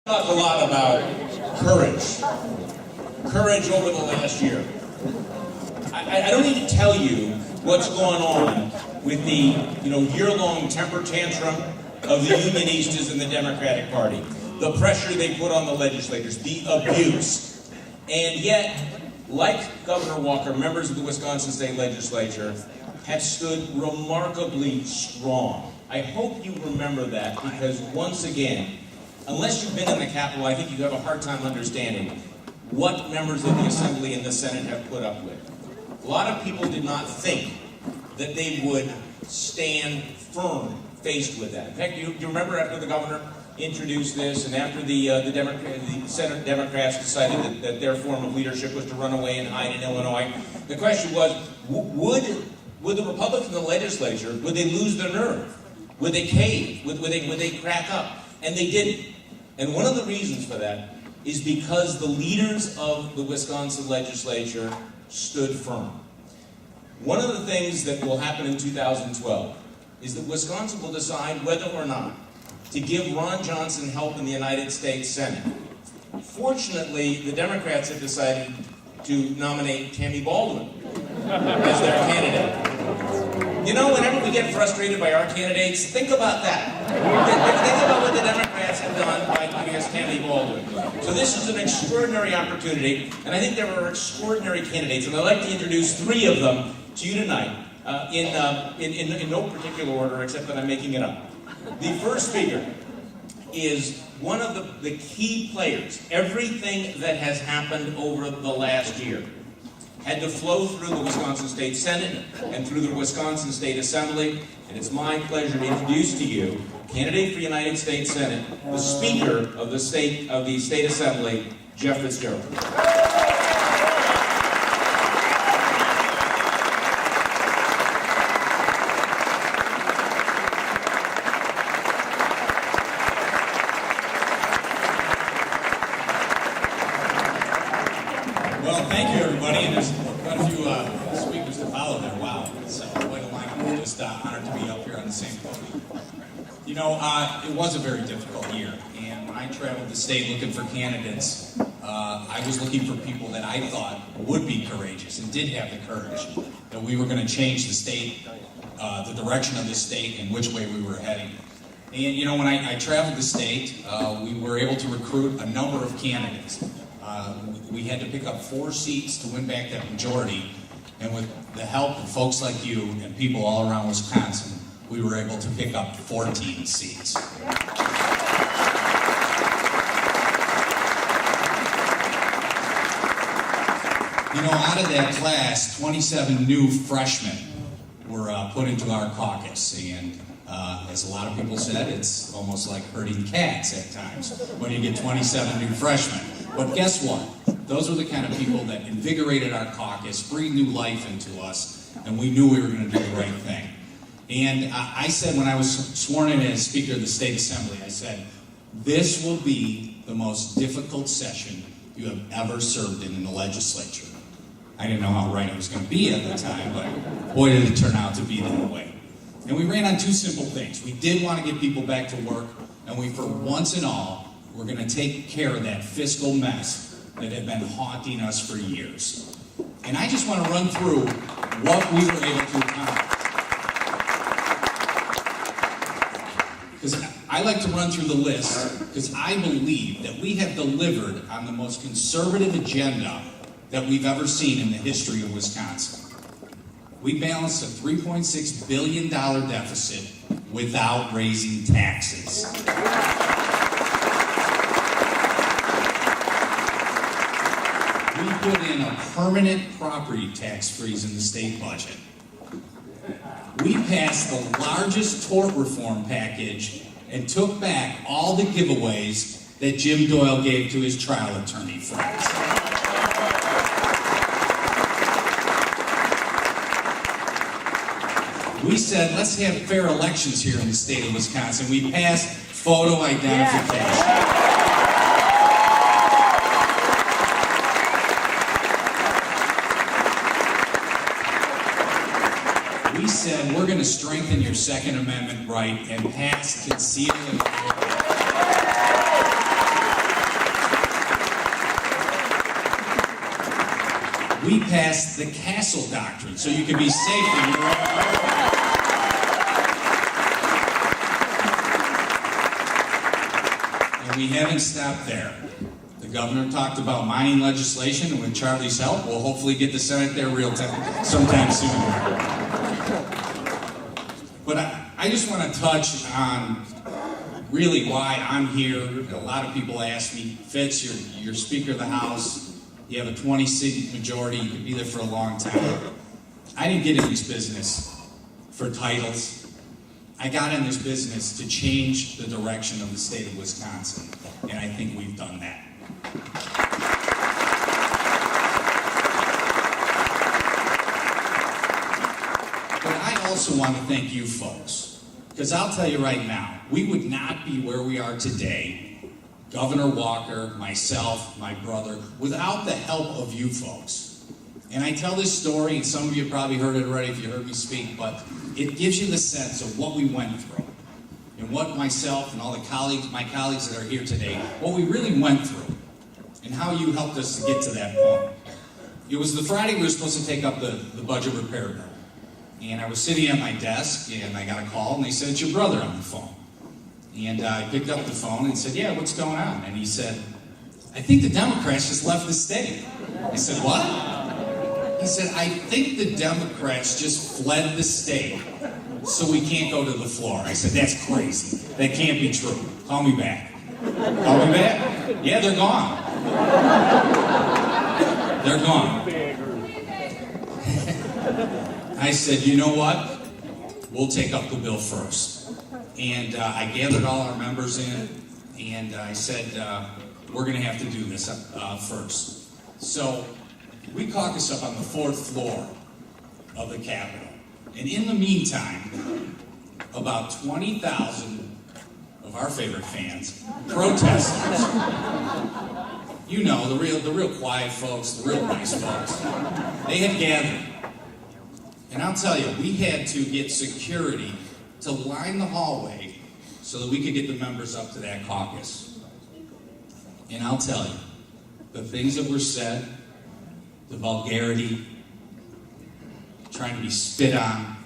Talk a lot about courage over the last year. I don't need to tell you what's going on with the year-long temper tantrum of the Unionistas in the Democratic Party, the pressure they put on the legislators, the abuse, and yet, like Governor Walker, members of the Wisconsin State Legislature have stood remarkably strong. I hope you remember that, because once again, unless you've been in the Capitol, I think you have a hard time understanding what members of the Assembly and the Senate have put up with. A lot of people did not think that they would stand firm faced with that. In fact, do you remember after the governor introduced this, and after the Senate Democrats decided that their form of leadership was to run away and hide in Illinois, the question was, would the Republicans in the legislature, would they lose their nerve? Would they cave? Would they crack up? And they didn't. And one of the reasons for that is because the leaders of the Wisconsin legislature stood firm. One of the things that will happen in 2012 is that Wisconsin will decide whether or not to give Ron Johnson help in the United States Senate. Fortunately, the Democrats have decided to nominate Tammy Baldwin as their candidate. You know, whenever we get frustrated by our candidates, think about that. Think about what the Democrats have done by giving us Tammy Baldwin. So this is an extraordinary opportunity, and I think there are extraordinary candidates, and I'd like to introduce three of them to you tonight in no particular order, except that I'm making it up. The first speaker is one of the key players. Everything that has happened over the last year had to flow through the Wisconsin State Senate and through the Wisconsin State Assembly, and it's my pleasure to introduce to you candidate for United States Senate, the Speaker of the State Assembly, Jeff Fitzgerald. Well, thank you, everybody, and there's quite a few speakers to follow there. Wow, it's quite a lineup. I'm just honored to be up here on the same podium. You know, it was a very difficult year, and when I traveled the state looking for candidates, I was looking for people that I thought would be courageous and did have the courage, that we were going to change the state, the direction of the state, and which way we were heading. And, you know, when I traveled the state, we were able to recruit a number of candidates. We had to pick up 4 seats to win back that majority, and with the help of folks like you and people all around Wisconsin, we were able to pick up 14 seats. You know, out of that class, 27 new freshmen were put into our caucus, and as a lot of people said, it's almost like herding cats at times when you get 27 new freshmen. But guess what? Those were the kind of people that invigorated our caucus, breathed new life into us, and we knew we were going to do the right thing. And I said when I was sworn in as Speaker of the State Assembly, I said, this will be the most difficult session you have ever served in the legislature. I didn't know how right it was going to be at the time, but boy did it turn out to be that way. And we ran on 2 simple things. We did want to get people back to work, and we, for once and all, we're going to take care of that fiscal mess that had been haunting us for years. And I just want to run through what we were able to accomplish. Because I like to run through the list, because I believe that we have delivered on the most conservative agenda that we've ever seen in the history of Wisconsin. We balanced a $3.6 billion deficit without raising taxes. We put in a permanent property tax freeze in the state budget. We passed the largest tort reform package and took back all the giveaways that Jim Doyle gave to his trial attorney friends. We said, let's have fair elections here in the state of Wisconsin. We passed photo identification. We said, we're going to strengthen your Second Amendment right and pass concealed and We passed the Castle Doctrine, so you can be safe in your own home. And we haven't stopped there. The governor talked about mining legislation, and with Charlie's help, we'll hopefully get the Senate there sometime soon. But I just want to touch on really why I'm here. A lot of people ask me, Fitz, you're Speaker of the House, you have a 20-seat majority, you could be there for a long time. I didn't get in this business for titles. I got in this business to change the direction of the state of Wisconsin, and I think we've done that. But I also want to thank you folks, because I'll tell you right now, we would not be where we are today, Governor Walker, myself, my brother, without the help of you folks. And I tell this story, and some of you probably heard it already if you heard me speak, but it gives you the sense of what we went through, and what myself and all the my colleagues that are here today, what we really went through, and how you helped us to get to that point. It was the Friday we were supposed to take up the budget repair bill. And I was sitting at my desk, and I got a call, and they said, it's your brother on the phone. And I picked up the phone and said, yeah, what's going on? And he said, I think the Democrats just left the state. I said, what? He said, I think the Democrats just fled the state, so we can't go to the floor. I said, that's crazy. That can't be true. Call me back. Call me back? Yeah, they're gone. They're gone. I said, you know what? We'll take up the bill first. And I gathered all our members in, and I said, we're going to have to do this first. So we caucused up on the 4th floor of the Capitol. And in the meantime, about 20,000 of our favorite fans, protesters, you know, the real quiet folks, the real nice folks, they had gathered. And I'll tell you, we had to get security to line the hallway so that we could get the members up to that caucus. And I'll tell you, the things that were said, the vulgarity, trying to be spit on,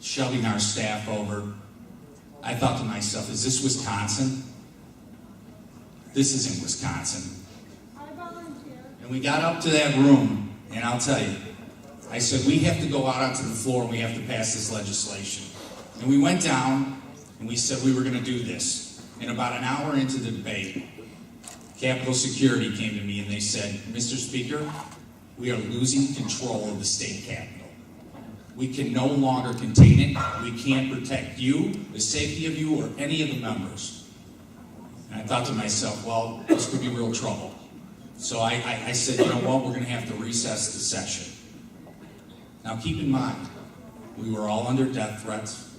shoving our staff over, I thought to myself, is this Wisconsin? This isn't Wisconsin. And we got up to that room, and I'll tell you, I said, we have to go out onto the floor and we have to pass this legislation. And we went down and we said we were going to do this. And about an hour into the debate, Capitol Security came to me and they said, Mr. Speaker, we are losing control of the state capitol. We can no longer contain it. We can't protect you, the safety of you, or any of the members. And I thought to myself, well, this could be real trouble. So I said, you know what, we're going to have to recess the session. Now keep in mind, we were all under death threats.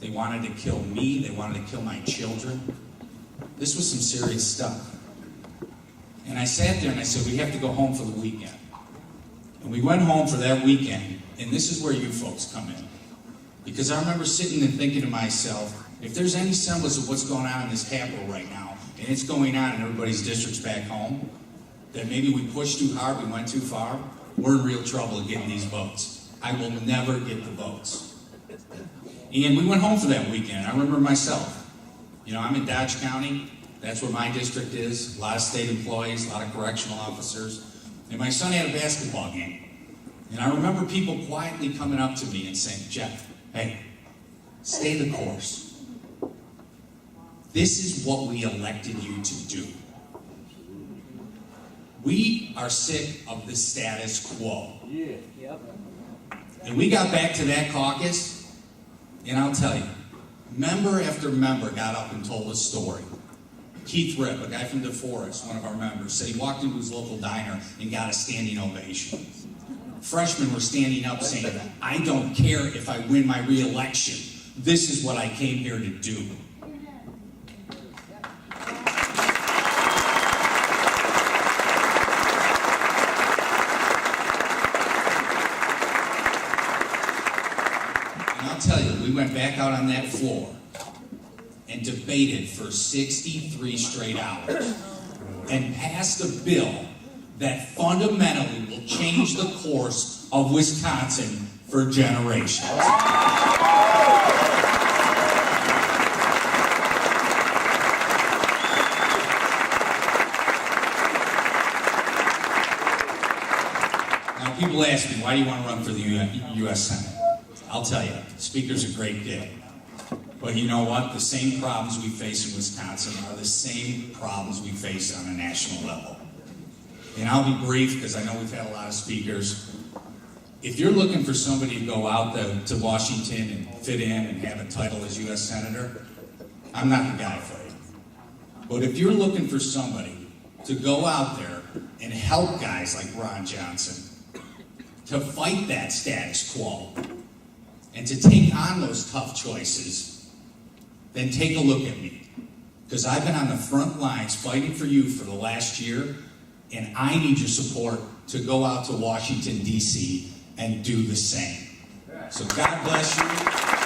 They wanted to kill me. They wanted to kill my children. This was some serious stuff. And I sat there and I said, we have to go home for the weekend. And we went home for that weekend, and this is where you folks come in. Because I remember sitting and thinking to myself, if there's any semblance of what's going on in this Capitol right now, and it's going on in everybody's districts back home, that maybe we pushed too hard, we went too far, we're in real trouble getting these votes. I will never get the votes. And we went home for that weekend. I remember myself. You know, I'm in Dodge County. That's where my district is. A lot of state employees, a lot of correctional officers. And my son had a basketball game. And I remember people quietly coming up to me and saying, Jeff, hey, stay the course. This is what we elected you to do. We are sick of the status quo. Yeah. Yep. And we got back to that caucus, and I'll tell you, member after member got up and told a story. Keith Ripp, a guy from DeForest, one of our members, said he walked into his local diner and got a standing ovation. Freshmen were standing up saying, I don't care if I win my re-election. This is what I came here to do. Tell you, we went back out on that floor and debated for 63 straight hours and passed a bill that fundamentally will change the course of Wisconsin for generations. Now, people ask me, why do you want to run for the U.S. Senate? I'll tell you, Speaker's a great gig. But you know what? The same problems we face in Wisconsin are the same problems we face on a national level. And I'll be brief because I know we've had a lot of speakers. If you're looking for somebody to go out to Washington and fit in and have a title as U.S. Senator, I'm not the guy for you. But if you're looking for somebody to go out there and help guys like Ron Johnson to fight that status quo and to take on those tough choices, then take a look at me. Because I've been on the front lines fighting for you for the last year, and I need your support to go out to Washington, D.C. and do the same. So God bless you.